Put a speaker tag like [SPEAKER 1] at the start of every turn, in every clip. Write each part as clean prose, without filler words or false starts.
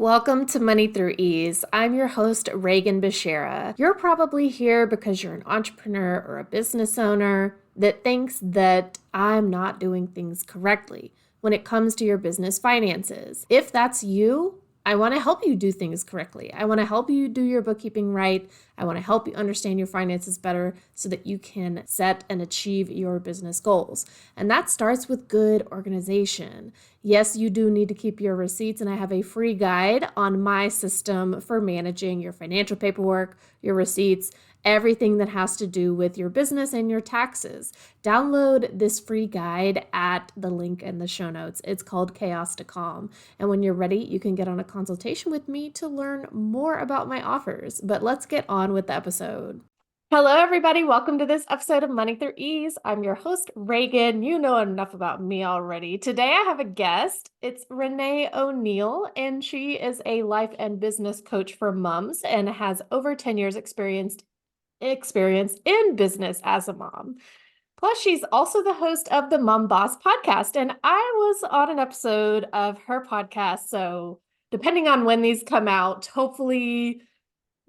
[SPEAKER 1] Welcome to Money Through Ease. I'm your host, Reagan Bashara. You're probably here because you're an entrepreneur or a business owner that thinks that I'm not doing things correctly when it comes to your business finances. If that's you, I want to help you do things correctly. I want to help you do your bookkeeping right. I want to help you understand your finances better so that you can set and achieve your business goals. And that starts with good organization. Yes, you do need to keep your receipts, and I have a free guide on my system for managing your financial paperwork, your receipts, everything that has to do with your business and your taxes. Download this free guide at the link in the show notes. It's called Chaos to Calm. And when you're ready, you can get on a consultation with me to learn more about my offers. But let's get on with the episode. Hello, everybody. Welcome to this episode of Money Through Ease. I'm your host, Reagan. You know enough about me already. Today, I have a guest. It's Renae O'Neill, and she is a life and business coach for moms and has over 10 years experience in business as a mom. Plus, she's also the host of the Mom Boss podcast, and I was on an episode of her podcast. So depending on when these come out, hopefully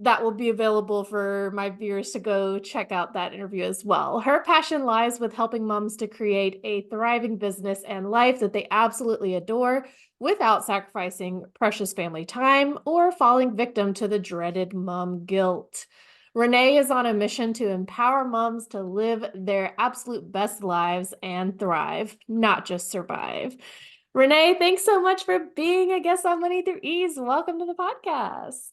[SPEAKER 1] that will be available for my viewers to go check out that interview as well. Her passion lies with helping moms to create a thriving business and life that they absolutely adore without sacrificing precious family time or falling victim to the dreaded mom guilt. Renae is on a mission to empower moms to live their absolute best lives and thrive, not just survive. Renae, thanks so much for being a guest on Money Through Ease. Welcome to the podcast.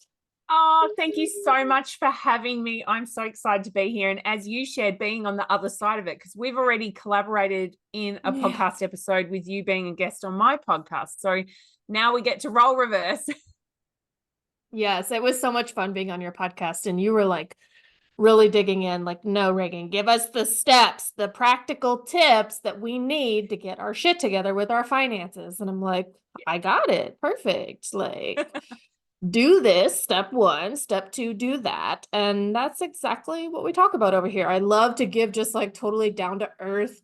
[SPEAKER 2] Oh, thank you so much for having me. I'm so excited to be here. And as you shared, being on the other side of it, because we've already collaborated in a podcast episode with you being a guest on my podcast. So now we get to role reverse.
[SPEAKER 1] Yes, it was so much fun being on your podcast. And you were like really digging in, like, no, Reagan, give us the steps, the practical tips that we need to get our shit together with our finances. And I'm like, I got it. Perfect. Like, do this, step one, step two, do that. And that's exactly what we talk about over here. I love to give just like totally down to earth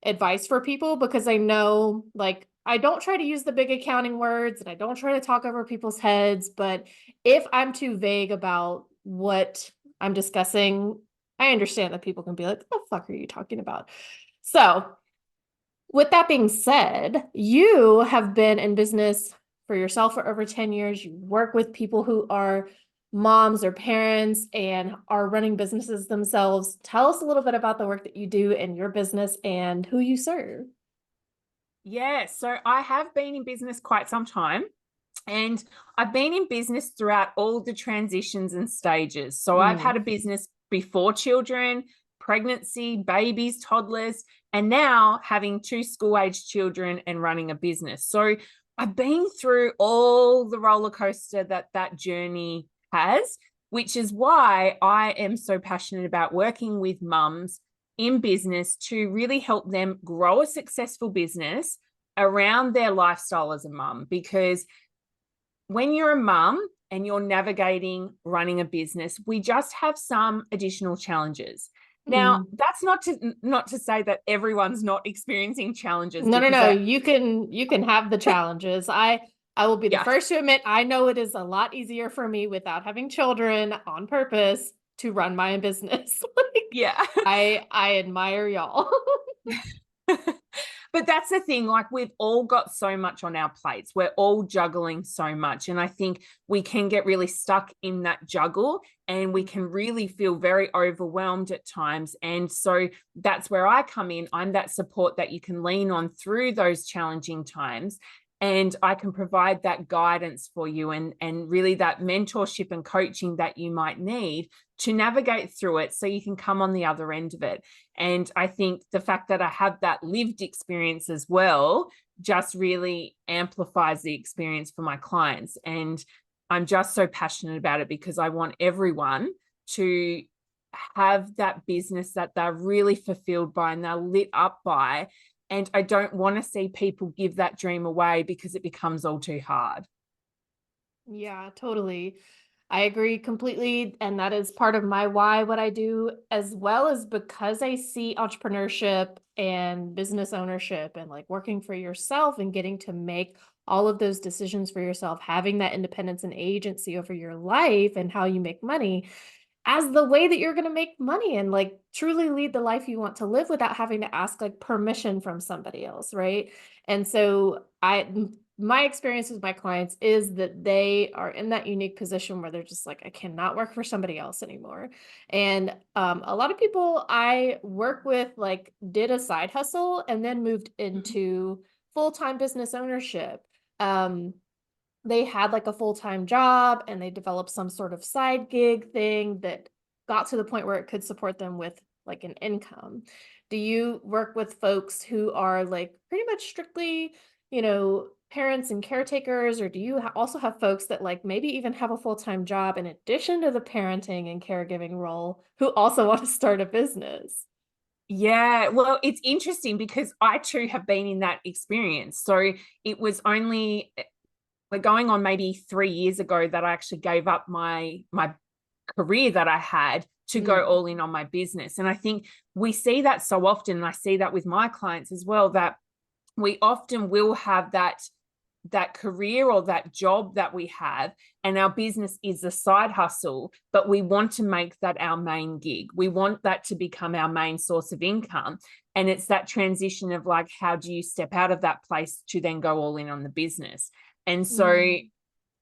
[SPEAKER 1] advice for people because I know like I don't try to use the big accounting words and I don't try to talk over people's heads. But if I'm too vague about what I'm discussing, I understand that people can be like, what the fuck are you talking about? So with that being said, you have been in business for yourself for over 10 years. You work with people who are moms or parents and are running businesses themselves. Tell us a little bit about the work that you do in your business and who you serve.
[SPEAKER 2] Yeah, so I have been in business quite some time. And I've been in business throughout all the transitions and stages. So I've had a business before children, pregnancy, babies, toddlers, and now having two school-aged children and running a business. So I've been through all the roller coaster that journey has, which is why I am so passionate about working with mums in business to really help them grow a successful business around their lifestyle as a mum. Because when you're a mum and you're navigating running a business, we just have some additional challenges. Now, that's not to say that everyone's not experiencing challenges.
[SPEAKER 1] No. You can have the challenges. I will be the first to admit I know it is a lot easier for me without having children on purpose to run my own business. I admire y'all.
[SPEAKER 2] But that's the thing, like we've all got so much on our plates. We're all juggling so much. And I think we can get really stuck in that juggle and we can really feel very overwhelmed at times. And so that's where I come in. I'm that support that you can lean on through those challenging times. And I can provide that guidance for you and really that mentorship and coaching that you might need to navigate through it so you can come on the other end of it. And I think the fact that I have that lived experience as well just really amplifies the experience for my clients. And I'm just so passionate about it because I want everyone to have that business that they're really fulfilled by and they're lit up by. And I don't want to see people give that dream away because it becomes all too hard.
[SPEAKER 1] Yeah, totally. I agree completely. And that is part of my why, what I do, as well as because I see entrepreneurship and business ownership and like working for yourself and getting to make all of those decisions for yourself, having that independence and agency over your life and how you make money as the way that you're going to make money and like truly lead the life you want to live without having to ask like permission from somebody else, right? And so my experience with my clients is that they are in that unique position where they're just like, I cannot work for somebody else anymore. And a lot of people I work with like did a side hustle and then moved into full-time business ownership. Um, they had like a full-time job and they developed some sort of side gig thing that got to the point where it could support them with like an income. Do you work with folks who are like pretty much strictly, parents and caretakers, or do you also have folks that like maybe even have a full-time job in addition to the parenting and caregiving role who also want to start a business?
[SPEAKER 2] Yeah, well, it's interesting because I too have been in that experience. So it was only like going on maybe 3 years ago that I actually gave up my career that I had to go
[SPEAKER 1] Mm,
[SPEAKER 2] all in on my business. And I think we see that so often, and I see that with my clients as well, that we often will have that career or that job that we have, and our business is a side hustle, but we want to make that our main gig. We want that to become our main source of income. And it's that transition of like, how do you step out of that place to then go all in on the business? And so
[SPEAKER 1] mm,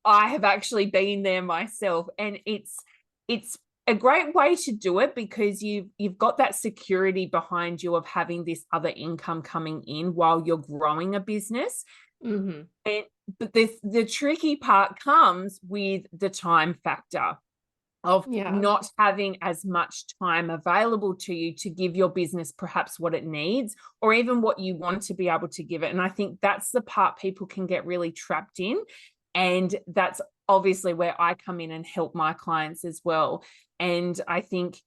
[SPEAKER 2] I have actually been there myself, and it's a great way to do it because you've got that security behind you of having this other income coming in while you're growing a business.
[SPEAKER 1] mhm.
[SPEAKER 2] And but the tricky part comes with the time factor of
[SPEAKER 1] Yeah.
[SPEAKER 2] not having as much time available to you to give your business perhaps what it needs or even what you want to be able to give it. And I think that's the part people can get really trapped in. And that's obviously where I come in and help my clients as well. And I think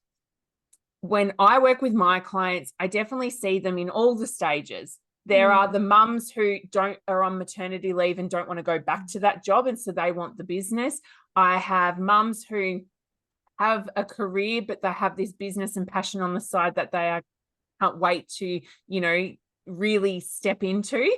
[SPEAKER 2] when I work with my clients, I definitely see them in all the stages. There are
[SPEAKER 1] Mm.
[SPEAKER 2] the mums who are on maternity leave and don't want to go back to that job, and so they want the business. I have mums who have a career, but they have this business and passion on the side that can't wait to, really step into.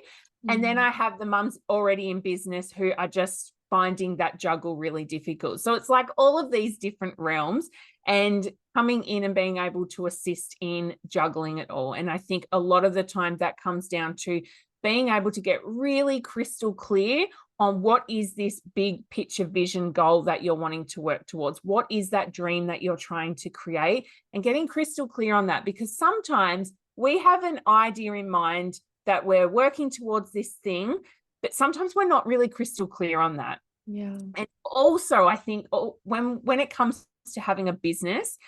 [SPEAKER 2] And then
[SPEAKER 1] Mm.
[SPEAKER 2] I have the mums already in business who are just finding that juggle really difficult. So it's like all of these different realms and coming in and being able to assist in juggling it all. And I think a lot of the time that comes down to being able to get really crystal clear on what is this big picture vision goal that you're wanting to work towards? What is that dream that you're trying to create? And getting crystal clear on that, because sometimes we have an idea in mind that we're working towards this thing, but sometimes we're not really crystal clear on that.
[SPEAKER 1] Yeah.
[SPEAKER 2] And also, I think when it comes to having a business,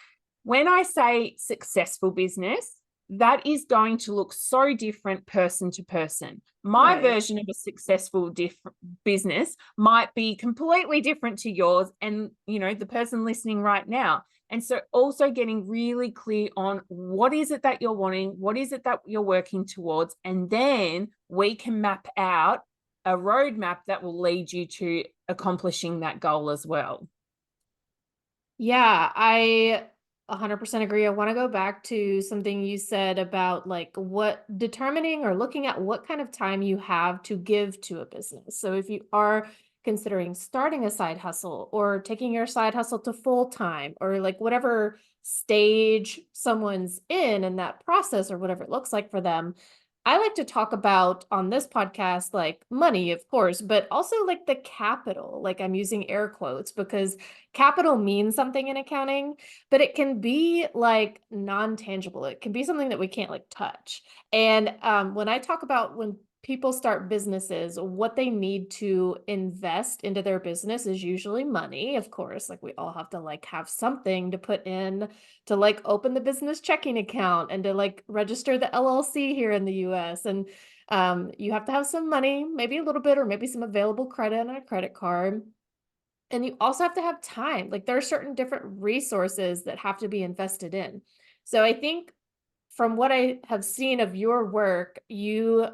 [SPEAKER 2] when I say successful business, that is going to look so different person to person. My
[SPEAKER 1] Right.
[SPEAKER 2] version of a successful business might be completely different to yours and, the person listening right now. And so also getting really clear on what is it that you're wanting, what is it that you're working towards, and then we can map out a roadmap that will lead you to accomplishing that goal as well.
[SPEAKER 1] Yeah, I 100% agree. I want to go back to something you said about like what determining or looking at what kind of time you have to give to a business. So if you are considering starting a side hustle or taking your side hustle to full time or like whatever stage someone's in that process or whatever it looks like for them, I like to talk about on this podcast, like money, of course, but also like the capital. Like I'm using air quotes because capital means something in accounting, but it can be like non-tangible. It can be something that we can't like touch. And when I talk about when people start businesses, what they need to invest into their business is usually money, of course. Like we all have to like have something to put in to like open the business checking account and to like register the LLC here in the US. And you have to have some money, maybe a little bit, or maybe some available credit on a credit card. And you also have to have time. Like there are certain different resources that have to be invested in. So I think from what I have seen of your work, you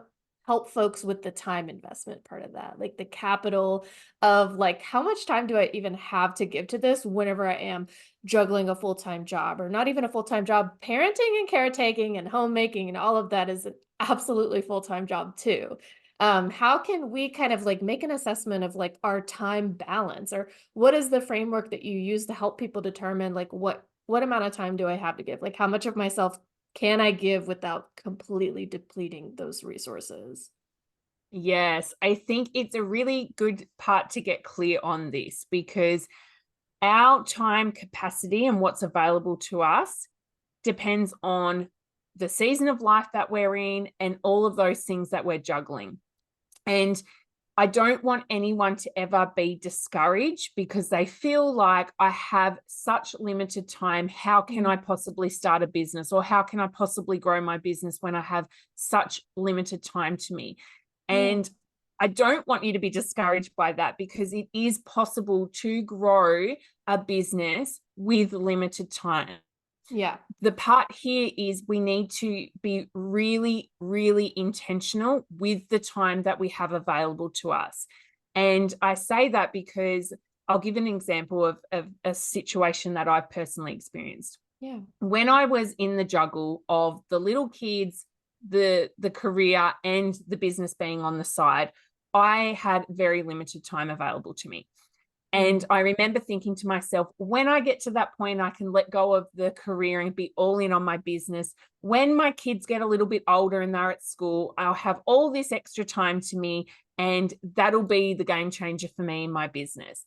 [SPEAKER 1] help folks with the time investment part of that, like the capital of like, how much time do I even have to give to this whenever I am juggling a full-time job or not even a full-time job, parenting and caretaking and homemaking and all of that is an absolutely full-time job too. How can we kind of like make an assessment of like our time balance, or what is the framework that you use to help people determine like what amount of time do I have to give? Like how much of myself can I give without completely depleting those resources?
[SPEAKER 2] Yes, I think it's a really good part to get clear on this because our time capacity and what's available to us depends on the season of life that we're in and all of those things that we're juggling. And I don't want anyone to ever be discouraged because they feel like I have such limited time. How can I possibly start a business, or how can I possibly grow my business when I have such limited time to me?
[SPEAKER 1] Yeah.
[SPEAKER 2] And I don't want you to be discouraged by that because it is possible to grow a business with limited time.
[SPEAKER 1] Yeah.
[SPEAKER 2] The part here is we need to be really, really intentional with the time that we have available to us. And I say that because I'll give an example of a situation that I've personally experienced.
[SPEAKER 1] Yeah.
[SPEAKER 2] When I was in the juggle of the little kids, the career, and the business being on the side, I had very limited time available to me. And I remember thinking to myself, when I get to that point, I can let go of the career and be all in on my business. When my kids get a little bit older and they're at school, I'll have all this extra time to me, and that'll be the game changer for me in my business.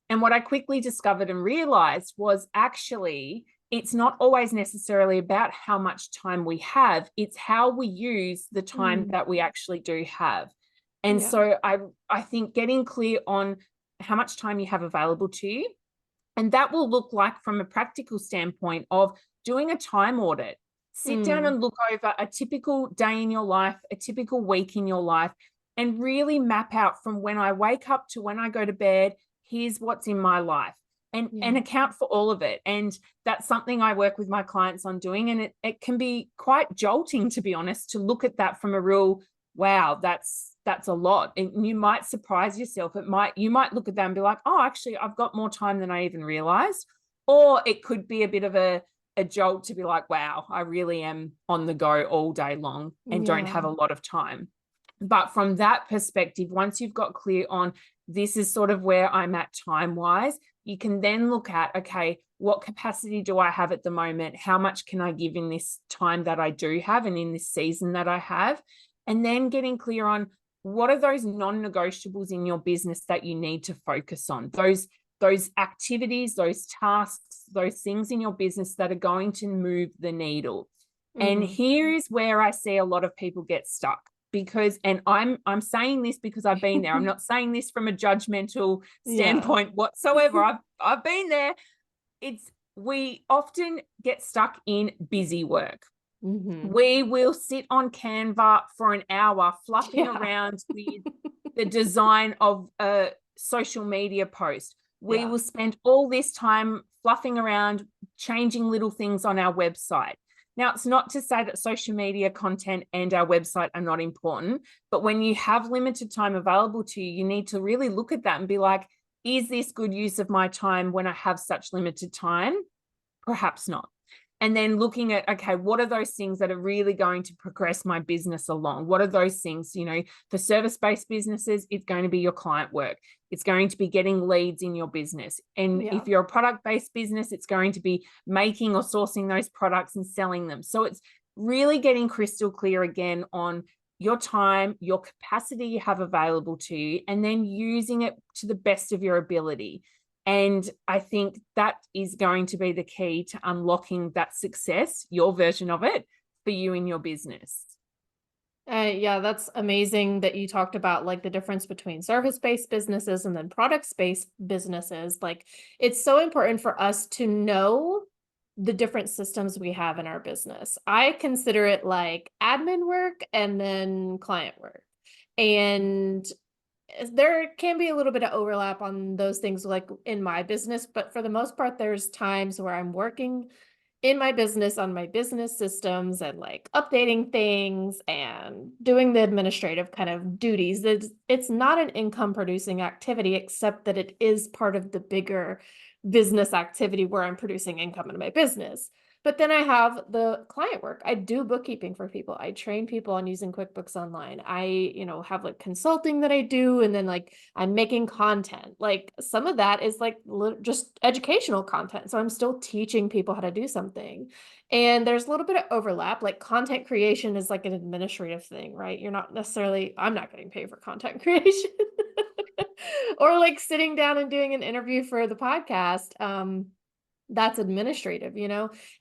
[SPEAKER 2] And what I quickly discovered and realized was actually, it's not always necessarily about how much time we have, it's how we use the time
[SPEAKER 1] Mm.
[SPEAKER 2] that we actually do have. And
[SPEAKER 1] Yeah.
[SPEAKER 2] so I think getting clear on how much time you have available to you. And that will look like, from a practical standpoint, of doing a time audit. Sit down
[SPEAKER 1] Mm.
[SPEAKER 2] and look over a typical day in your life, a typical week in your life, and really map out from when I wake up to when I go to bed, here's what's in my life. And
[SPEAKER 1] Yeah.
[SPEAKER 2] account for all of it. And that's something I work with my clients on doing. And it can be quite jolting, to be honest, to look at that from a real, wow, that's a lot. And you might surprise yourself. You might look at that and be like, oh, actually, I've got more time than I even realized. Or it could be a bit of a jolt to be like, wow, I really am on the go all day long and don't
[SPEAKER 1] Yeah.
[SPEAKER 2] have a lot of time. But from that perspective, once you've got clear on this is sort of where I'm at time wise, you can then look at, okay, what capacity do I have at the moment? How much can I give in this time that I do have and in this season that I have? And then getting clear on what are those non-negotiables in your business that you need to focus on, those activities, those tasks, those things in your business that are going to move the needle. And
[SPEAKER 1] Hmm.
[SPEAKER 2] here is where I see a lot of people get stuck, because, and I'm saying this because I've been there. I'm not saying this from a judgmental
[SPEAKER 1] Yeah.
[SPEAKER 2] standpoint whatsoever. I've been there. We often get stuck in busy work.
[SPEAKER 1] Hmm.
[SPEAKER 2] We will sit on Canva for an hour fluffing
[SPEAKER 1] Yeah.
[SPEAKER 2] around with the design of a social media post. We
[SPEAKER 1] Yeah.
[SPEAKER 2] will spend all this time fluffing around, changing little things on our website. Now, it's not to say that social media content and our website are not important, but when you have limited time available to you, you need to really look at that and be like, is this good use of my time when I have such limited time? Perhaps not. And then looking at, okay, what are those things that are really going to progress my business along? What are those things? For service-based businesses, it's going to be your client work. It's going to be getting leads in your business. And
[SPEAKER 1] Yeah.
[SPEAKER 2] if you're a product-based business, it's going to be making or sourcing those products and selling them. So it's really getting crystal clear again on your time, your capacity you have available to you, and then using it to the best of your ability. And I think that is going to be the key to unlocking that success, your version of it, for you in your business.
[SPEAKER 1] Yeah, that's amazing that you talked about like the difference between service-based businesses and then product-based businesses. Like, it's so important for us to know the different systems we have in our business. I consider it like admin work and then client work. And there can be a little bit of overlap on those things like in my business, but for the most part there's times where I'm working in my business on my business systems and like updating things and doing the administrative kind of duties. It's not an income producing activity, except that it is part of the bigger business activity where I'm producing income in my business. But then I have the client work. I do bookkeeping for people. I train people on using QuickBooks Online. I, have like consulting that I do, and then like I'm making content. Like some of that is like just educational content. So I'm still teaching people how to do something. And there's a little bit of overlap. Like content creation is like an administrative thing, right? I'm not getting paid for content creation. Or like sitting down and doing an interview for the podcast. That's administrative,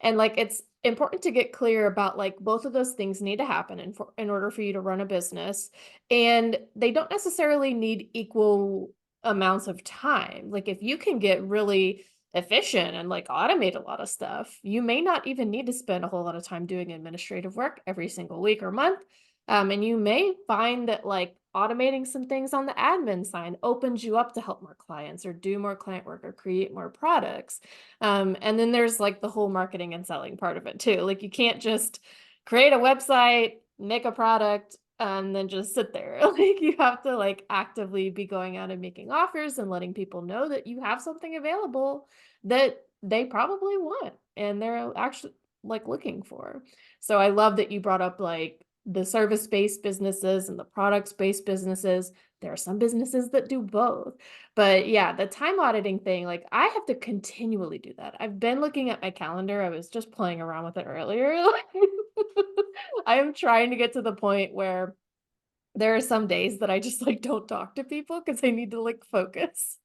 [SPEAKER 1] and like it's important to get clear about like both of those things need to happen in order for you to run a business, and they don't necessarily need equal amounts of time. Like if you can get really efficient and like automate a lot of stuff, you may not even need to spend a whole lot of time doing administrative work every single week or month. And you may find that like automating some things on the admin side opens you up to help more clients or do more client work or create more products. And then there's like the whole marketing and selling part of it too. Like you can't just create a website, make a product, and then just sit there. Like you have to like actively be going out and making offers and letting people know that you have something available that they probably want and they're actually like looking for. So I love that you brought up like the service-based businesses and the products-based businesses. There are some businesses that do both. But yeah, the time auditing thing, like I have to continually do that. I've been looking at my calendar. I was just playing around with it earlier. I am trying to get to the point where there are some days that I just like don't talk to people because I need to like focus.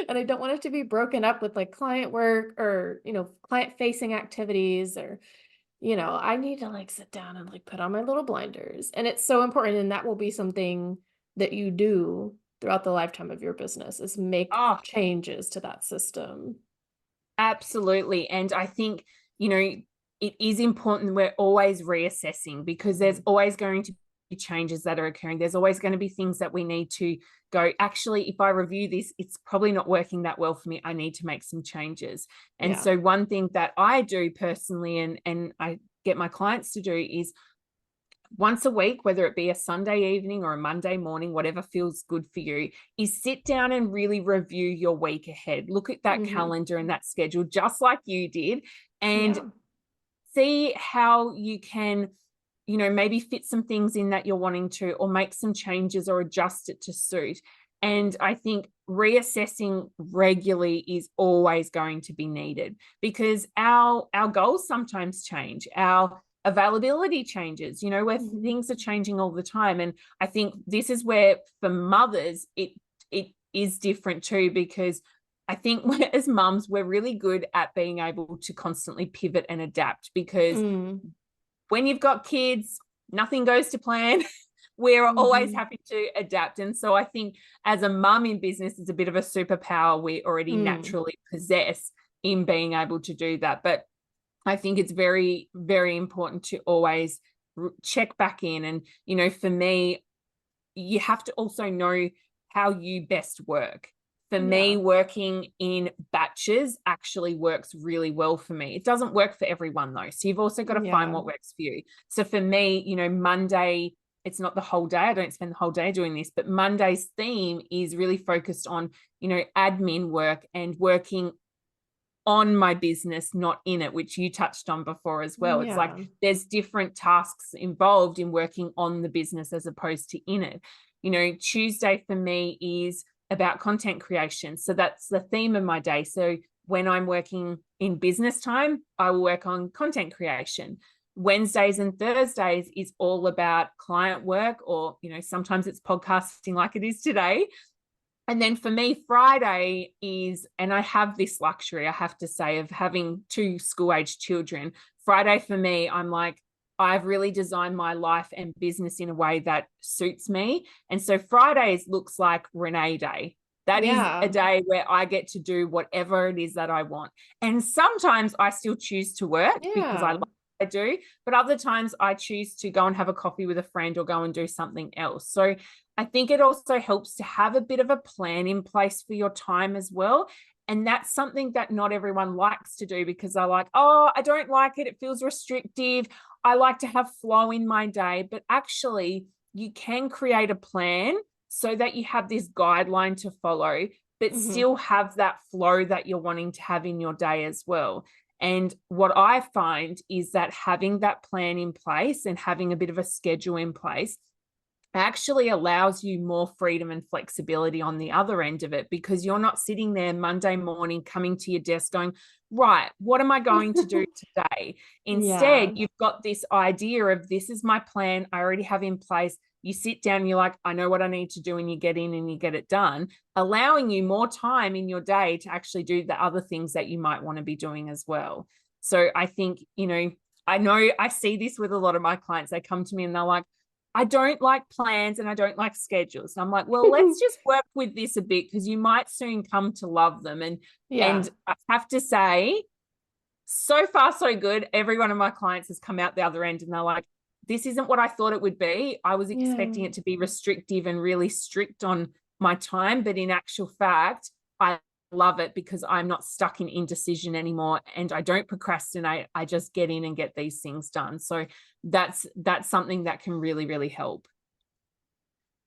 [SPEAKER 1] And I don't want it to be broken up with like client work or, client facing activities or I need to like sit down and like put on my little blinders. And it's so important. And that will be something that you do throughout the lifetime of your business is make
[SPEAKER 2] Oh,
[SPEAKER 1] changes to that system.
[SPEAKER 2] absolutely. And I think, it is important we're always reassessing because there's always going to be changes that are occurring. There's always going to be things that we need to go, actually, if I review this, it's probably not working that well for me. I need to make some changes. And
[SPEAKER 1] Yeah.
[SPEAKER 2] so one thing that I do personally and I get my clients to do is once a week, whether it be a Sunday evening or a Monday morning, whatever feels good for you, is sit down and really review your week ahead. Look at that calendar and that schedule, just like you did, and
[SPEAKER 1] Yeah.
[SPEAKER 2] see how you can, maybe fit some things in that you're wanting to, or make some changes or adjust it to suit. And I think reassessing regularly is always going to be needed because our goals sometimes change. Our availability changes, where things are changing all the time. And I think this is where for mothers, it is different too, because I think as mums, we're really good at being able to constantly pivot and adapt because when you've got kids, nothing goes to plan. We're always happy to adapt. And so I think as a mum in business, it's a bit of a superpower we already naturally possess in being able to do that. But I think it's very, very important to always check back in. And, for me, you have to also know how you best work. For me, working in batches actually works really well for me. It doesn't work for everyone though. So you've also got to find what works for you. So for me, Monday, it's not the whole day. I don't spend the whole day doing this, but Monday's theme is really focused on, admin work and working on my business, not in it, which you touched on before as well. It's like there's different tasks involved in working on the business as opposed to in it. Tuesday for me is about content creation. So that's the theme of my day. So when I'm working in business time, I will work on content creation. Wednesdays and Thursdays is all about client work, or, sometimes it's podcasting like it is today. And then for me, Friday is, and I have this luxury, I have to say, of having 2 school-age children. Friday for me, I'm like, I've really designed my life and business in a way that suits me. And so Fridays looks like Renae Day. That is a day where I get to do whatever it is that I want. And sometimes I still choose to work because I like what I do, but other times I choose to go and have a coffee with a friend or go and do something else. So I think it also helps to have a bit of a plan in place for your time as well. And that's something that not everyone likes to do because they're like, oh, I don't like it. It feels restrictive. I like to have flow in my day. But actually, you can create a plan so that you have this guideline to follow, but still have that flow that you're wanting to have in your day as well. And what I find is that having that plan in place and having a bit of a schedule in place actually allows you more freedom and flexibility on the other end of it, because you're not sitting there Monday morning coming to your desk going, right, what am I going to do today?
[SPEAKER 1] Yeah.
[SPEAKER 2] Instead, you've got this idea of, this is my plan, I already have in place. You sit down and you're like, I know what I need to do, and you get in and you get it done, allowing you more time in your day to actually do the other things that you might want to be doing as well. So I think, I know I see this with a lot of my clients. They come to me and they're like, I don't like plans and I don't like schedules. And I'm like, well, let's just work with this a bit, because you might soon come to love them. And I have to say, so far, so good. Every one of my clients has come out the other end and they're like, this isn't what I thought it would be. I was expecting it to be restrictive and really strict on my time. But in actual fact, I love it because I'm not stuck in indecision anymore, and I don't procrastinate. I just get in and get these things done. So that's something that can really, really help.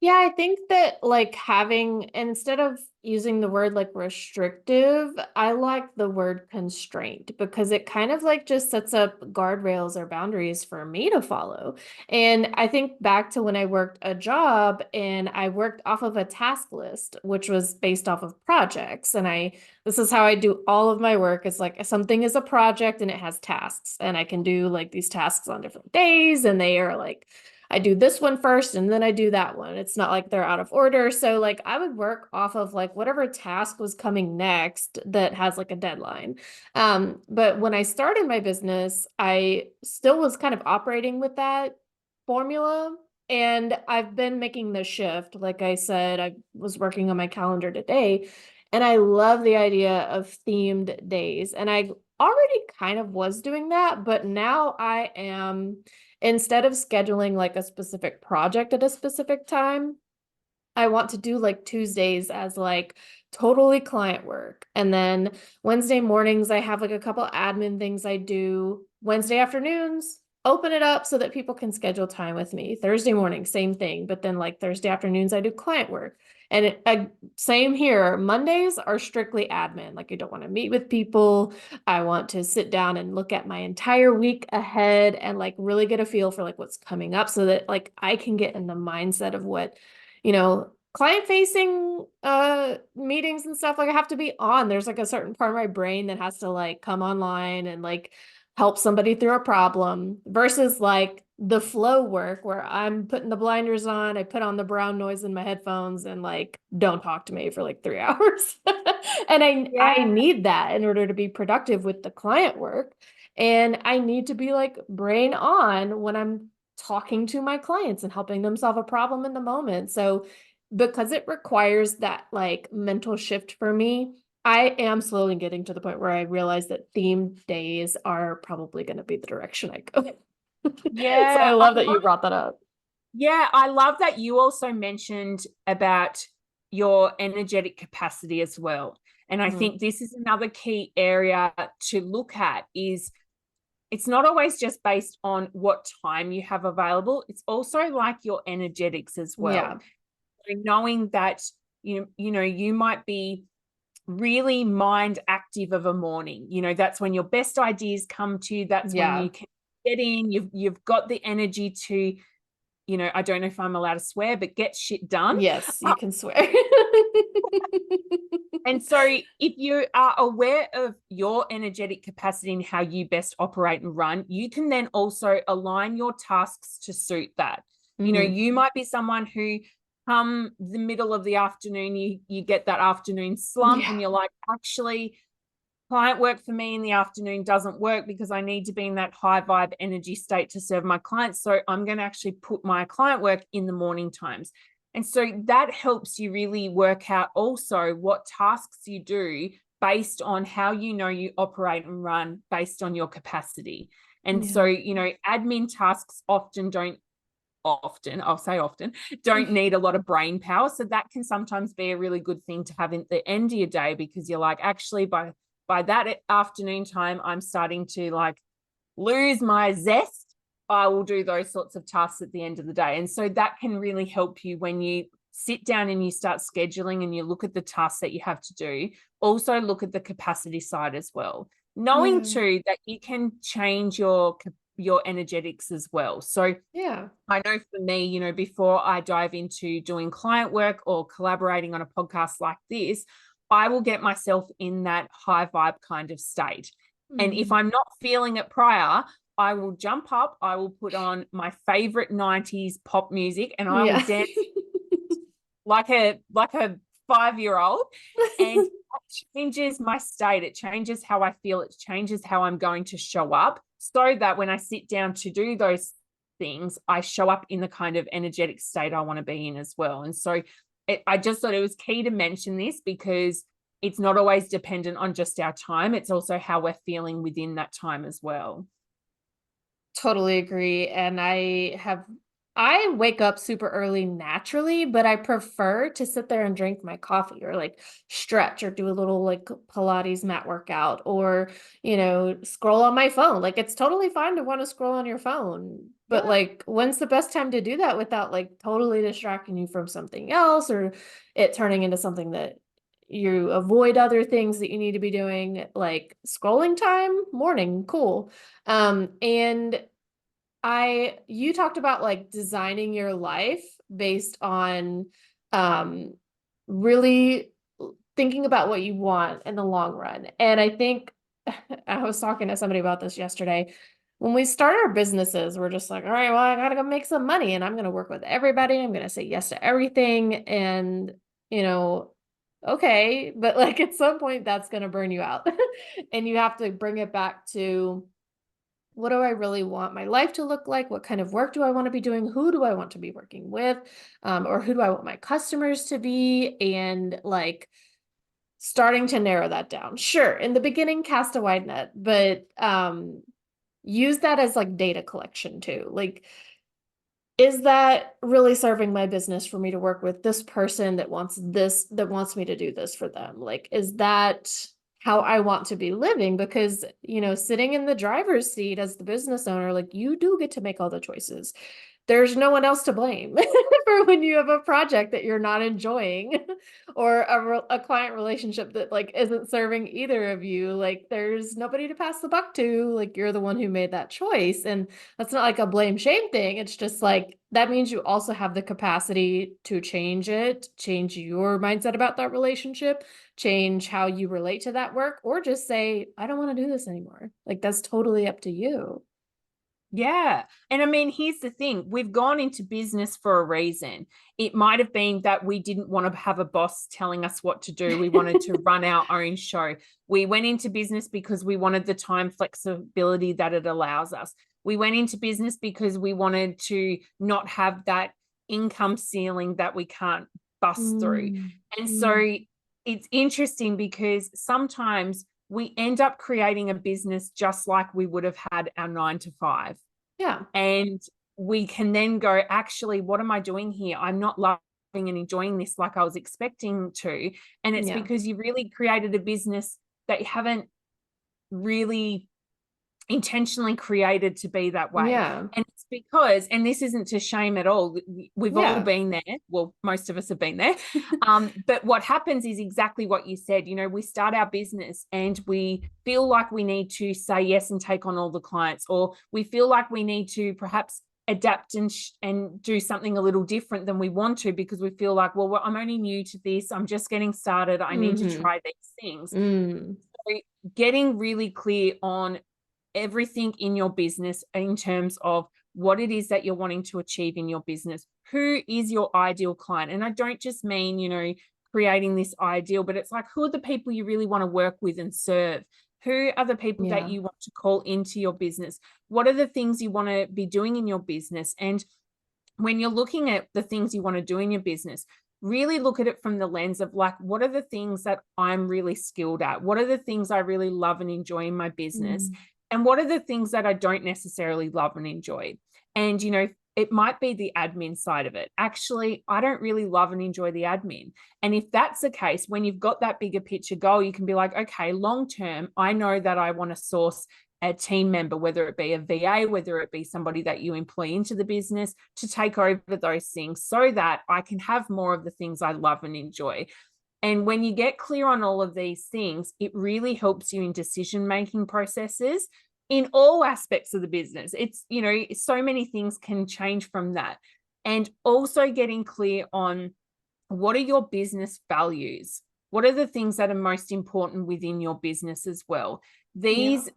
[SPEAKER 1] Yeah, I think that like having, instead of using the word like restrictive, I like the word constraint, because it kind of like just sets up guardrails or boundaries for me to follow. And I think back to when I worked a job and I worked off of a task list, which was based off of projects. And this is how I do all of my work. It's like something is a project and it has tasks, and I can do like these tasks on different days, and they are like, I do this one first and then I do that one. It's not like they're out of order. So like I would work off of like whatever task was coming next that has like a deadline. But when I started my business, I still was kind of operating with that formula. And I've been making the shift. Like I said, I was working on my calendar today, and I love the idea of themed days. And I already kind of was doing that, but now I am, instead of scheduling like a specific project at a specific time, I want to do like Tuesdays as like totally client work. And then Wednesday mornings, I have like a couple admin things I do. Wednesday afternoons, open it up so that people can schedule time with me. Thursday morning, same thing. But then like Thursday afternoons, I do client work. And same here. Mondays are strictly admin. Like I don't want to meet with people. I want to sit down and look at my entire week ahead and like really get a feel for like what's coming up, so that like I can get in the mindset of what, client facing meetings and stuff. Like I have to be on. There's like a certain part of my brain that has to like come online and like help somebody through a problem, versus like the flow work where I'm putting the blinders on, I put on the brown noise in my headphones and like don't talk to me for like 3 hours. And I
[SPEAKER 2] Yeah.
[SPEAKER 1] need that in order to be productive with the client work. And I need to be like brain on when I'm talking to my clients and helping them solve a problem in the moment. So because it requires that like mental shift for me, I am slowly getting to the point where I realize that themed days are probably going to be the direction I go. So I
[SPEAKER 2] Yeah.
[SPEAKER 1] love that you brought that up.
[SPEAKER 2] Yeah, I love that you also mentioned about your energetic capacity as well. And I
[SPEAKER 1] Mhm.
[SPEAKER 2] think this is another key area to look at. Is it's not always just based on what time you have available. It's also like your energetics as
[SPEAKER 1] Yeah.
[SPEAKER 2] well. So knowing that you might be really mind active of a morning. That's when your best ideas come to you. That's when
[SPEAKER 1] Yeah.
[SPEAKER 2] you can get in. You've got the energy to, I don't know if I'm allowed to swear, but get shit done.
[SPEAKER 1] Yes, you can swear.
[SPEAKER 2] And so if you are aware of your energetic capacity and how you best operate and run, you can then also align your tasks to suit that.
[SPEAKER 1] Mhm.
[SPEAKER 2] You might be someone who come the middle of the afternoon, you get that afternoon slump
[SPEAKER 1] Yeah.
[SPEAKER 2] and you're like, actually, client work for me in the afternoon doesn't work because I need to be in that high vibe energy state to serve my clients. So I'm going to actually put my client work in the morning times. And so that helps you really work out also what tasks you do based on how you operate and run based on your capacity. And so,
[SPEAKER 1] Yeah.
[SPEAKER 2] admin tasks I'll say often, don't need a lot of brain power. So that can sometimes be a really good thing to have in the end of your day, because you're like, actually, by that afternoon time, I'm starting to like lose my zest. I will do those sorts of tasks at the end of the day. And so that can really help you when you sit down and you start scheduling and you look at the tasks that you have to do. Also look at the capacity side as well. knowing
[SPEAKER 1] Yeah.
[SPEAKER 2] too that you can change your energetics as well. So
[SPEAKER 1] Yeah.
[SPEAKER 2] I know for me, before I dive into doing client work or collaborating on a podcast like this, I will get myself in that high vibe kind of state. And if
[SPEAKER 1] Mm.
[SPEAKER 2] I'm not feeling it prior, I will jump up, I will put on my favorite 90s pop music, and I will
[SPEAKER 1] Yeah.
[SPEAKER 2] dance like a 5-year-old. And it changes my state. It changes how I feel. It changes how I'm going to show up, so that when I sit down to do those things, I show up in the kind of energetic state I want to be in as well. And so I just thought it was key to mention this, because it's not always dependent on just our time. It's also how we're feeling within that time as well.
[SPEAKER 1] Totally agree. And I wake up super early naturally, but I prefer to sit there and drink my coffee or like stretch or do a little like Pilates mat workout or, scroll on my phone. Like it's totally fine to want to scroll on your phone, but
[SPEAKER 2] Yeah.
[SPEAKER 1] like when's the best time to do that without like totally distracting you from something else or it turning into something that you avoid other things that you need to be doing, like scrolling time, morning, cool. And you talked about like designing your life based on um really thinking about what you want in the long run. And I think I was talking to somebody about this yesterday. When we start our businesses, we're just like, all right, well, I gotta go make some money and I'm gonna work with everybody. I'm gonna say yes to everything. And, you know, okay, but like at some point that's gonna burn you out. And you have to bring it back to what do I really want my life to look like? What kind of work do I want to be doing? Who do I want to be working with? Or who do I want my customers to be? And like starting to narrow that down. Sure, in the beginning, cast a wide net, but use that as like data collection too. Like, is that really serving my business for me to work with this person that wants this, that wants me to do this for them? Like, is that how I want to be living? Because, sitting in the driver's seat as the business owner, like you do get to make all the choices. There's no one else to blame for when you have a project that you're not enjoying or a client relationship that like isn't serving either of you. Like there's nobody to pass the buck to. Like you're the one who made that choice. And that's not like a blame shame thing. It's just like that means you also have the capacity to change it, change your mindset about that relationship, change how you relate to that work, or just say, I don't want to do this anymore. Like that's totally up to you.
[SPEAKER 2] Yeah. And I mean, here's the thing, we've gone into business for a reason. It might have been that we didn't want to have a boss telling us what to do. We wanted to run our own show. We went into business because we wanted the time flexibility that it allows us. We went into business because we wanted to not have that income ceiling that we can't bust through.
[SPEAKER 1] Mm,
[SPEAKER 2] And
[SPEAKER 1] mm,
[SPEAKER 2] so it's interesting because sometimes we end up creating a business just like we would have had our 9 to 5.
[SPEAKER 1] yeah.
[SPEAKER 2] And we can then go, actually, what am I doing here? I'm not loving and enjoying this like I was expecting to. And it's
[SPEAKER 1] Yeah.
[SPEAKER 2] because you really created a business that you haven't really intentionally created to be that way.
[SPEAKER 1] Yeah.
[SPEAKER 2] And it's because, and this isn't to shame at all, we've all
[SPEAKER 1] Yeah.
[SPEAKER 2] been there. Well, most of us have been there. But what happens is exactly what you said. We start our business and we feel like we need to say yes and take on all the clients, or we feel like we need to perhaps adapt and do something a little different than we want to, because we feel like, well, I'm only new to this. I'm just getting started. I need to
[SPEAKER 1] Mm-hmm.
[SPEAKER 2] try these things.
[SPEAKER 1] Mm.
[SPEAKER 2] So getting really clear on everything in your business in terms of what it is that you're wanting to achieve in your business. Who is your ideal client? And I don't just mean, creating this ideal, but it's like, who are the people you really want to work with and serve? Who are the people that
[SPEAKER 1] Yeah.
[SPEAKER 2] you want to call into your business? What are the things you want to be doing in your business? And when you're looking at the things you want to do in your business, really look at it from the lens of like, what are the things that I'm really skilled at? What are the things I really love and enjoy in my business?
[SPEAKER 1] Mm.
[SPEAKER 2] And what are the things that I don't necessarily love and enjoy? And, it might be the admin side of it. Actually, I don't really love and enjoy the admin. And if that's the case, when you've got that bigger picture goal, you can be like, okay, long term, I know that I want to source a team member, whether it be a VA, whether it be somebody that you employ into the business to take over those things, so that I can have more of the things I love and enjoy. And when you get clear on all of these things, it really helps you in decision-making processes in all aspects of the business. It's, so many things can change from that. And also getting clear on what are your business values? What are the things that are most important within your business as well? These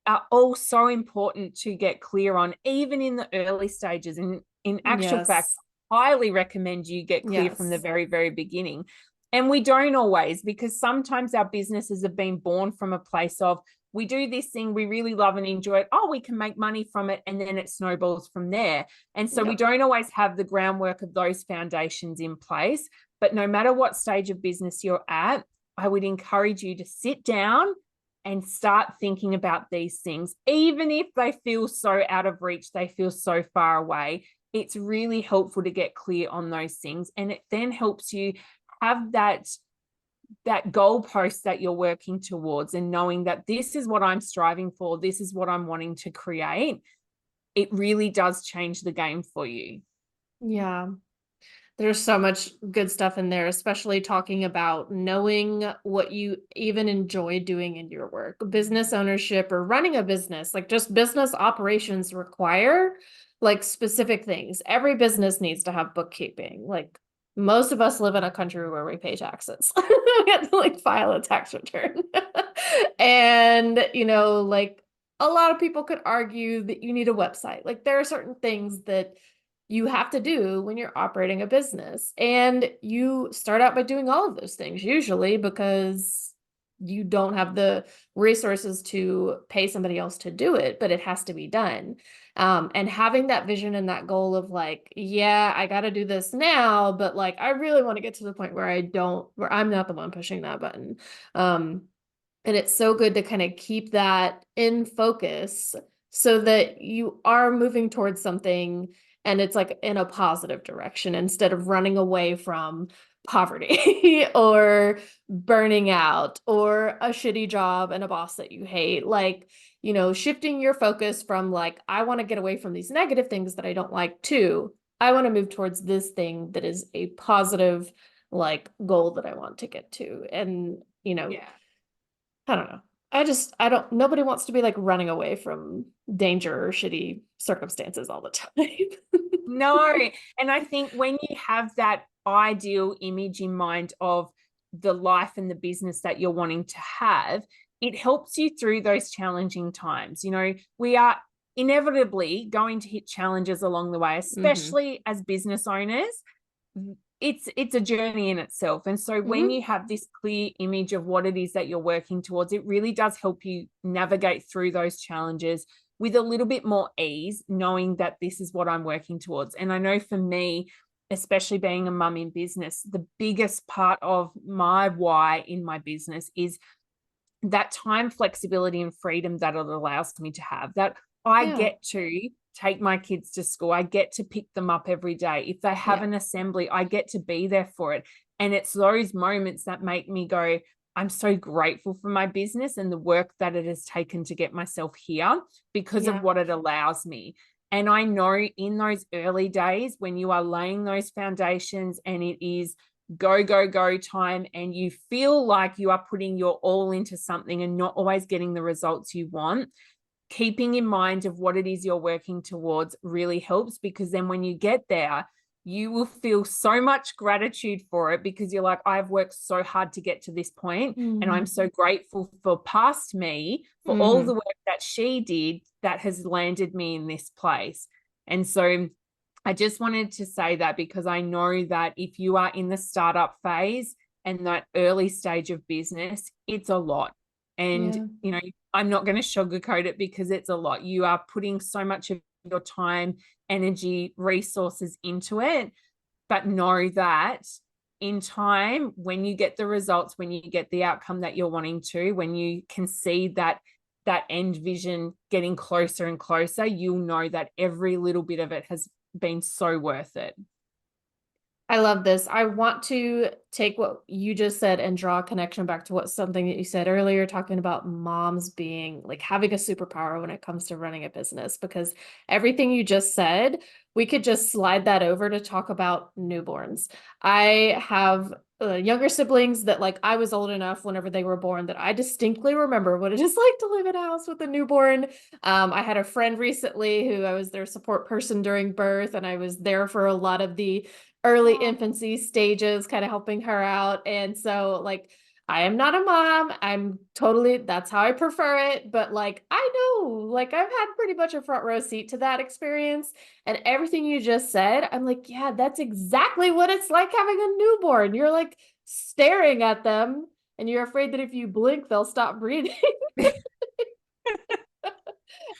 [SPEAKER 2] are all so important to get clear on, even in the early stages. And in actual fact, highly recommend you get clear from the very, very beginning. And we don't always, because sometimes our businesses have been born from a place of, we do this thing, we really love and enjoy it. Oh, we can make money from it. And then it snowballs from there. And so we don't always have the groundwork of those foundations in place. But no matter what stage of business you're at, I would encourage you to sit down and start thinking about these things. Even if they feel so out of reach, they feel so far away, it's really helpful to get clear on those things. And it then helps you have that goalpost that you're working towards, and knowing that this is what I'm striving for, this is what I'm wanting to create. It really does change the game for you.
[SPEAKER 1] Yeah. There's so much good stuff in there, especially talking about knowing what you even enjoy doing in your work. Business ownership or running a business, like just business operations require like specific things. Every business needs to have bookkeeping. Like most of us live in a country where we pay taxes. We have to like file a tax return. And, like a lot of people could argue that you need a website. Like there are certain things that you have to do when you're operating a business. And you start out by doing all of those things usually because you don't have the resources to pay somebody else to do it, but it has to be done. And having that vision and that goal of like, yeah, I got to do this now, but like, I really want to get to the point where I'm not the one pushing that button. And it's so good to kind of keep that in focus so that you are moving towards something and it's like in a positive direction instead of running away from poverty or burning out or a shitty job and a boss that you hate. Like, shifting your focus from like, I want to get away from these negative things that I don't like to, I want to move towards this thing that is a positive, like goal that I want to get to. And, I don't know. Nobody wants to be like running away from danger or shitty circumstances all the time.
[SPEAKER 2] No. And I think when you have that ideal image in mind of the life and the business that you're wanting to have, it helps you through those challenging times. We are inevitably going to hit challenges along the way, especially as business owners. It's a journey in itself. And so when you have this clear image of what it is that you're working towards, it really does help you navigate through those challenges with a little bit more ease, knowing that this is what I'm working towards. And I know for me, especially being a mum in business, the biggest part of my why in my business is that time flexibility and freedom that it allows me to have, that I get to take my kids to school. I get to pick them up every day. If they have an assembly, I get to be there for it. And it's those moments that make me go, I'm so grateful for my business and the work that it has taken to get myself here because of what it allows me. And I know in those early days when you are laying those foundations and it is go, go, go time, and you feel like you are putting your all into something and not always getting the results you want, keeping in mind of what it is you're working towards really helps, because then when you get there, you will feel so much gratitude for it because you're like, I've worked so hard to get to this point, and I'm so grateful for past me, for all the work that she did that has landed me in this place. And so I just wanted to say that because I know that if you are in the startup phase and that early stage of business, it's a lot. And, I'm not going to sugarcoat it because it's a lot. You are putting so much of your time, energy, resources into it. But know that in time, when you get the results, when you get the outcome that you're wanting to, when you can see that end vision getting closer and closer, you'll know that every little bit of it has been so worth it.
[SPEAKER 1] I love this. I want to take what you just said and draw a connection back to what something that you said earlier, talking about moms being like having a superpower when it comes to running a business, because everything you just said, we could just slide that over to talk about newborns. I have younger siblings that like I was old enough whenever they were born that I distinctly remember what it is like to live in a house with a newborn. I had a friend recently who I was their support person during birth, and I was there for a lot of the early infancy stages, kind of helping her out. And so, like, I am not a mom. I'm totally, that's how I prefer it. But, like, I know, like, I've had pretty much a front row seat to that experience. And everything you just said, I'm like, yeah, that's exactly what it's like having a newborn. You're like staring at them, and you're afraid that if you blink, they'll stop breathing.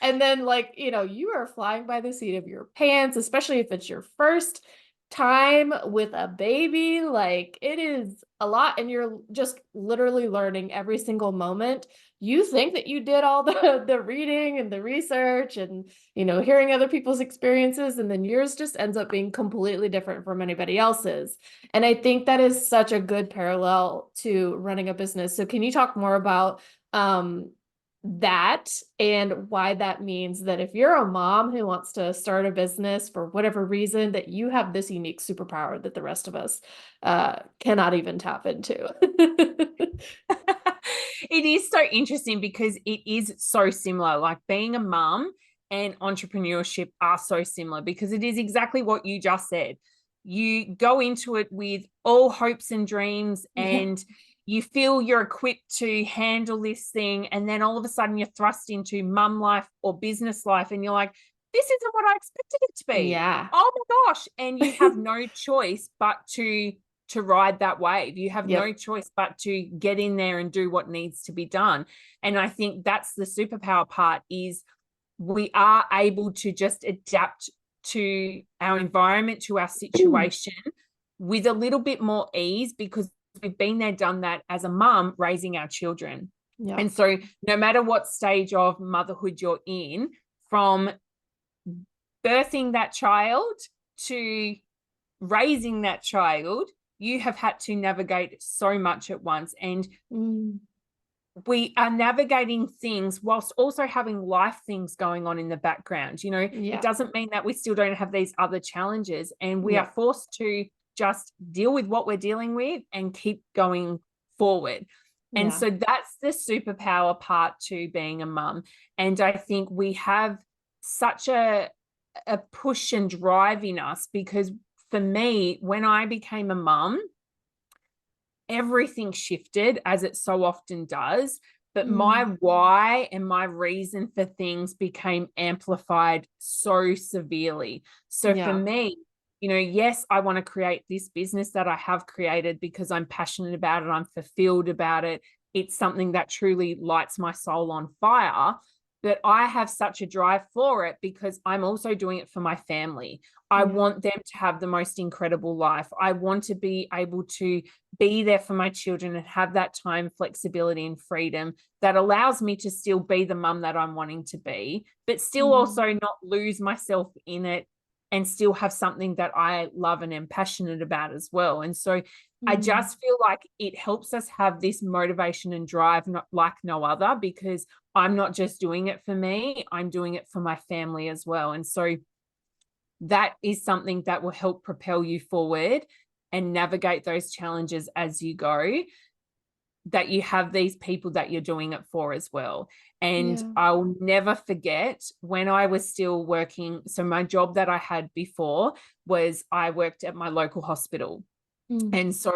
[SPEAKER 1] And then, like, you are flying by the seat of your pants, especially if it's your first time with a baby. Like, it is a lot, and you're just literally learning every single moment. You think that you did all the reading and the research and, hearing other people's experiences, and then yours just ends up being completely different from anybody else's. And I think that is such a good parallel to running a business. So can you talk more about that and why that means that if you're a mom who wants to start a business for whatever reason, that you have this unique superpower that the rest of us cannot even tap into?
[SPEAKER 2] It is so interesting because it is so similar. Like being a mom and entrepreneurship are so similar because it is exactly what you just said. You go into it with all hopes and dreams, and you feel you're equipped to handle this thing. And then all of a sudden you're thrust into mum life or business life, and you're like, this isn't what I expected it to be.
[SPEAKER 1] Yeah.
[SPEAKER 2] Oh my gosh. And you have no choice but to ride that wave. You have no choice but to get in there and do what needs to be done. And I think that's the superpower part, is we are able to just adapt to our environment, to our situation with a little bit more ease, because we've been there, done that as a mum raising our children.
[SPEAKER 1] Yeah.
[SPEAKER 2] And so no matter what stage of motherhood you're in, from birthing that child to raising that child, you have had to navigate so much at once. And we are navigating things whilst also having life things going on in the background. It doesn't mean that we still don't have these other challenges, and we are forced to just deal with what we're dealing with and keep going forward. And so that's the superpower part to being a mum. And I think we have such a push and drive in us, because for me, when I became a mum, everything shifted, as it so often does, but my why and my reason for things became amplified so severely. So for me, yes, I want to create this business that I have created because I'm passionate about it. I'm fulfilled about it. It's something that truly lights my soul on fire. But I have such a drive for it because I'm also doing it for my family. I want them to have the most incredible life. I want to be able to be there for my children and have that time, flexibility, and freedom that allows me to still be the mum that I'm wanting to be, but still also not lose myself in it, and still have something that I love and am passionate about as well. And so I just feel like it helps us have this motivation and drive like no other, because I'm not just doing it for me, I'm doing it for my family as well. And so that is something that will help propel you forward and navigate those challenges as you go, that you have these people that you're doing it for as well. And I'll never forget when I was still working. So my job that I had before was I worked at my local hospital. And so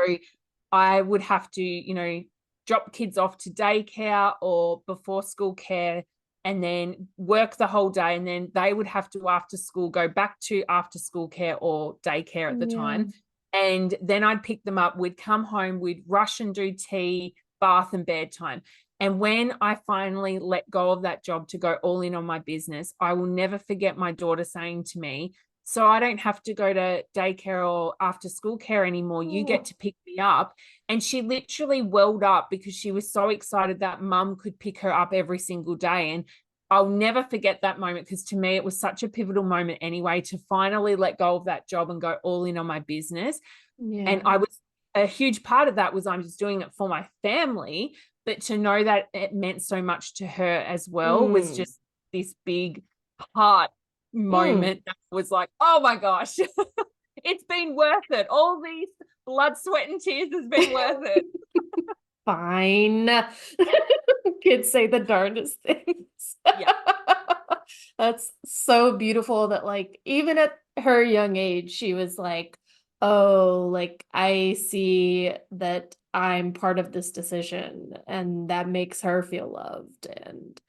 [SPEAKER 2] I would have to, drop kids off to daycare or before school care, and then work the whole day. And then they would have to, after school, go back to after school care or daycare at the time. And then I'd pick them up. We'd come home, we'd rush and do tea, bath, and bedtime. And when I finally let go of that job to go all in on my business, I will never forget my daughter saying to me, so I don't have to go to daycare or after school care anymore. You get to pick me up. And she literally welled up because she was so excited that mum could pick her up every single day. And I'll never forget that moment, because to me, it was such a pivotal moment anyway, to finally let go of that job and go all in on my business. And
[SPEAKER 1] Yeah.
[SPEAKER 2] I was a huge part of that was I'm just doing it for my family, but to know that it meant so much to her as well was
[SPEAKER 1] Mm.
[SPEAKER 2] just this big heart
[SPEAKER 1] Mm.
[SPEAKER 2] moment that was like, oh my gosh, it's been worth it. All these blood, sweat, and tears has been worth it.
[SPEAKER 1] Fine. Kids say the darndest things.
[SPEAKER 2] Yeah.
[SPEAKER 1] That's so beautiful that like even at her young age, she was like, oh, like I see that I'm part of this decision and that makes her feel loved and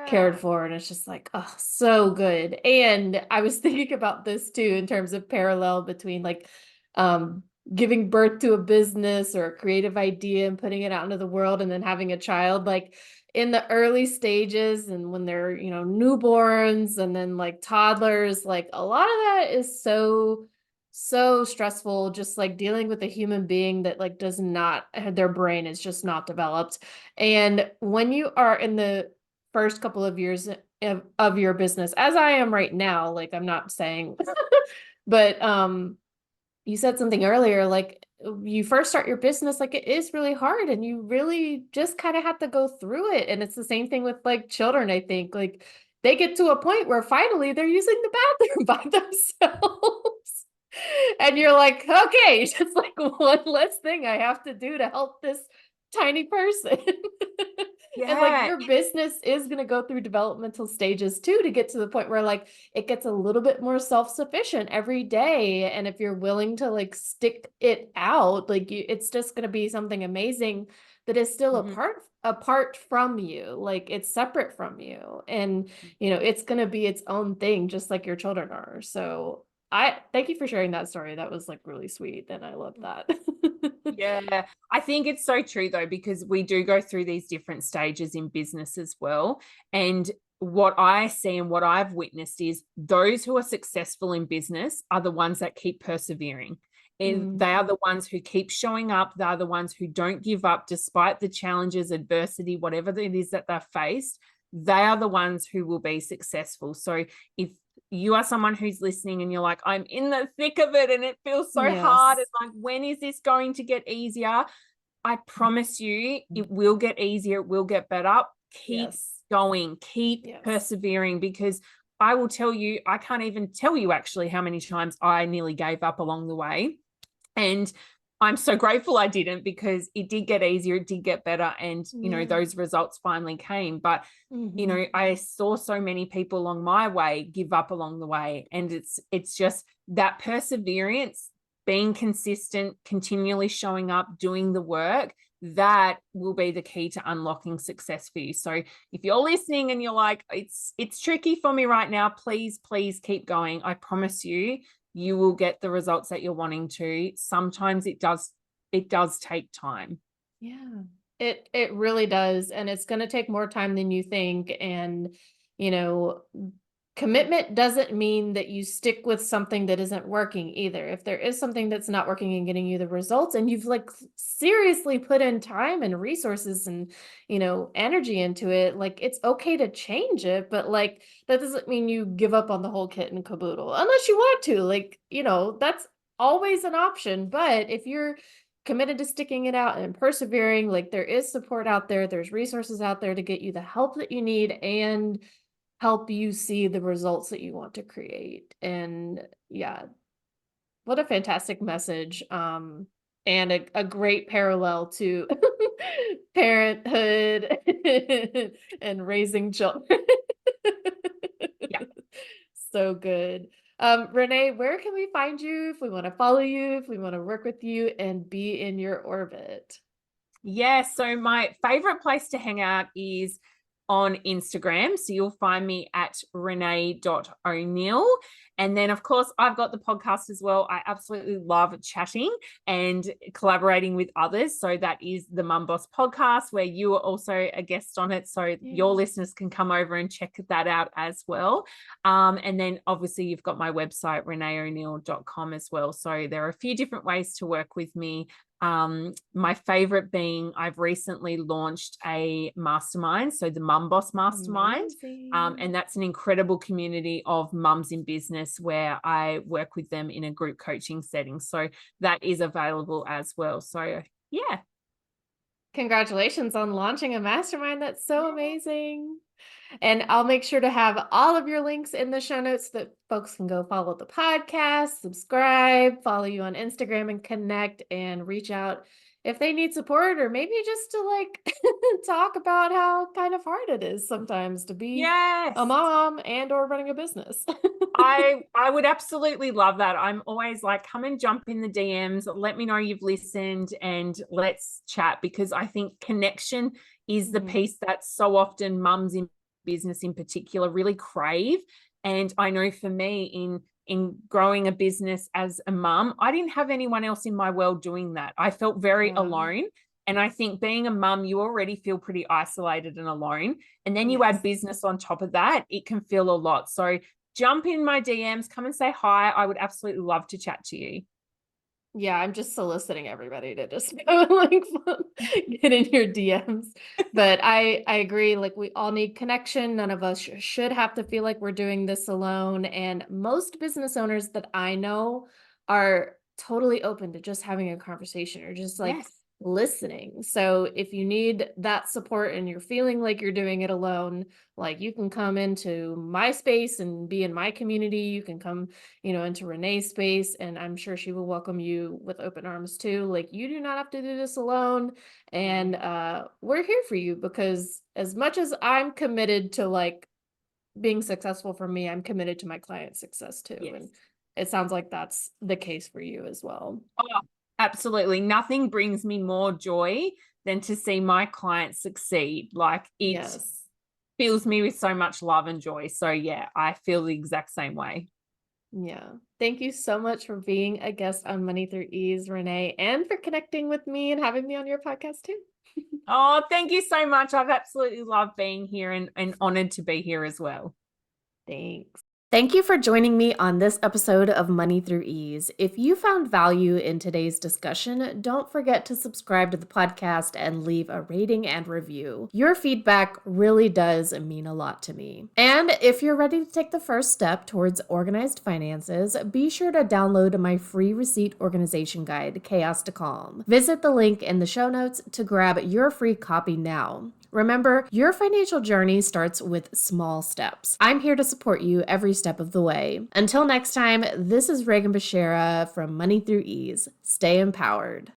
[SPEAKER 1] cared
[SPEAKER 2] Yeah.
[SPEAKER 1] for. And it's just like, oh, so good. And I was thinking about this too in terms of parallel between like um giving birth to a business or a creative idea and putting it out into the world and then having a child. Like in the early stages and when they're, newborns and then like toddlers, like a lot of that is so stressful, just like dealing with a human being that like does not, their brain is just not developed. And when you are in the first couple of years of your business, as I am right now, like I'm not saying but you said something earlier, like you first start your business, like it is really hard and you really just kind of have to go through it. And it's the same thing with like children, I think. Like they get to a point where finally they're using the bathroom by themselves. And you're like, okay, just like one less thing I have to do to help this tiny person. And like
[SPEAKER 2] Yeah.
[SPEAKER 1] your business is going to go through developmental stages too to get to the point where like it gets a little bit more self-sufficient every day. And if you're willing to like stick it out, like it's just going to be something amazing that is still
[SPEAKER 2] Mhm.
[SPEAKER 1] apart from you. Like it's separate from you. And it's going to be its own thing, just like your children are. So I thank you for sharing that story. That was like really sweet. And I love that.
[SPEAKER 2] Yeah, I think it's so true though, because we do go through these different stages in business as well. And what I see and what I've witnessed is those who are successful in business are the ones that keep persevering. And
[SPEAKER 1] Mm,
[SPEAKER 2] they are the ones who keep showing up. They're the ones who don't give up despite the challenges, adversity, whatever it is that they're faced. They are the ones who will be successful. So if you are someone who's listening and you're like, I'm in the thick of it and it feels so hard.
[SPEAKER 1] yes.
[SPEAKER 2] And like, when is this going to get easier? I promise you, it will get easier. It will get better. Keep
[SPEAKER 1] Yes.
[SPEAKER 2] going, keep
[SPEAKER 1] Yes.
[SPEAKER 2] persevering, because I will tell you, I can't even tell you actually how many times I nearly gave up along the way. And I'm so grateful I didn't, because it did get easier, it did get better. And,
[SPEAKER 1] Yeah.
[SPEAKER 2] those results finally came. But
[SPEAKER 1] Hmm.
[SPEAKER 2] I saw so many people along my way give up along the way. And it's just that perseverance, being consistent, continually showing up, doing the work, that will be the key to unlocking success for you. So if you're listening and you're like, it's tricky for me right now, please keep going. I promise you, you will get the results that you're wanting to. Sometimes it does take time.
[SPEAKER 1] Yeah. It really does. And it's going to take more time than you think. And, you know, commitment doesn't mean that you stick with something that isn't working either. If there is something that's not working and getting you the results and you've like seriously put in time and resources and, energy into it, like it's okay to change it, but like that doesn't mean you give up on the whole kit and caboodle unless you want to. Like, that's always an option. But if you're committed to sticking it out and persevering, like there is support out there, there's resources out there to get you the help that you need and help you see the results that you want to create. And yeah, what a fantastic message. And a great parallel to parenthood and raising children.
[SPEAKER 2] Yeah.
[SPEAKER 1] So good. Renae, where can we find you if we want to follow you, if we want to work with you and be in your orbit?
[SPEAKER 2] Yeah, so my favorite place to hang out is on Instagram. So you'll find me at Renae.O'Neill. And then, of course, I've got the podcast as well. I absolutely love chatting and collaborating with others. So that is the Mum Boss podcast, where you are also a guest on it. So your
[SPEAKER 1] Yeah.
[SPEAKER 2] listeners can come over and check that out as well. And then, obviously, you've got my website, renaeo'neill.com as well. So there are a few different ways to work with me. My favorite being I've recently launched a mastermind, so the Mum Boss Mastermind. And that's an incredible community of mums in business where I work with them in a group coaching setting. So that is available as well. So yeah.
[SPEAKER 1] Congratulations on launching a mastermind. That's so amazing. And I'll make sure to have all of your links in the show notes so that folks can go follow the podcast, subscribe, follow you on Instagram, and connect and reach out if they need support, or maybe just to like talk about how kind of hard it is sometimes to be a
[SPEAKER 2] Yes.
[SPEAKER 1] mom and or running a business.
[SPEAKER 2] I would absolutely love that. I'm always like, come and jump in the DMs. Let me know you've listened and let's chat, because I think connection is the piece that so often mums in business in particular really crave. And I know for me in growing a business as a mum, I didn't have anyone else in my world doing that. I felt very alone. And I think being a mum, you already feel pretty isolated and alone. And then you add business on top of that, it can feel a lot. So jump in my DMs, come and say hi. I would absolutely love to chat to you.
[SPEAKER 1] Yeah, I'm just soliciting everybody to just like get in your DMs. But I agree, like we all need connection. None of us should have to feel like we're doing this alone. And most business owners that I know are totally open to just having a conversation or just like listening. So if you need that support and you're feeling like you're doing it alone, like you can come into my space and be in my community. You can come, into Renae's space, and I'm sure she will welcome you with open arms too. Like you do not have to do this alone. And we're here for you, because as much as I'm committed to like being successful for me, I'm committed to my client's success too. And it sounds like that's the case for you as well.
[SPEAKER 2] Oh, absolutely. Nothing brings me more joy than to see my clients succeed. Like it fills me with so much love and joy. So yeah, I feel the exact same way.
[SPEAKER 1] Yeah. Thank you so much for being a guest on Money Through Ease, Renae, and for connecting with me and having me on your podcast too.
[SPEAKER 2] Oh, thank you so much. I've absolutely loved being here and honored to be here as well.
[SPEAKER 1] Thanks. Thank you for joining me on this episode of Money Through Ease. If you found value in today's discussion, don't forget to subscribe to the podcast and leave a rating and review. Your feedback really does mean a lot to me. And if you're ready to take the first step towards organized finances, be sure to download my free receipt organization guide, Chaos to Calm. Visit the link in the show notes to grab your free copy now. Remember, your financial journey starts with small steps. I'm here to support you every step of the way. Until next time, this is Regan Bashara from Money Through Ease. Stay empowered.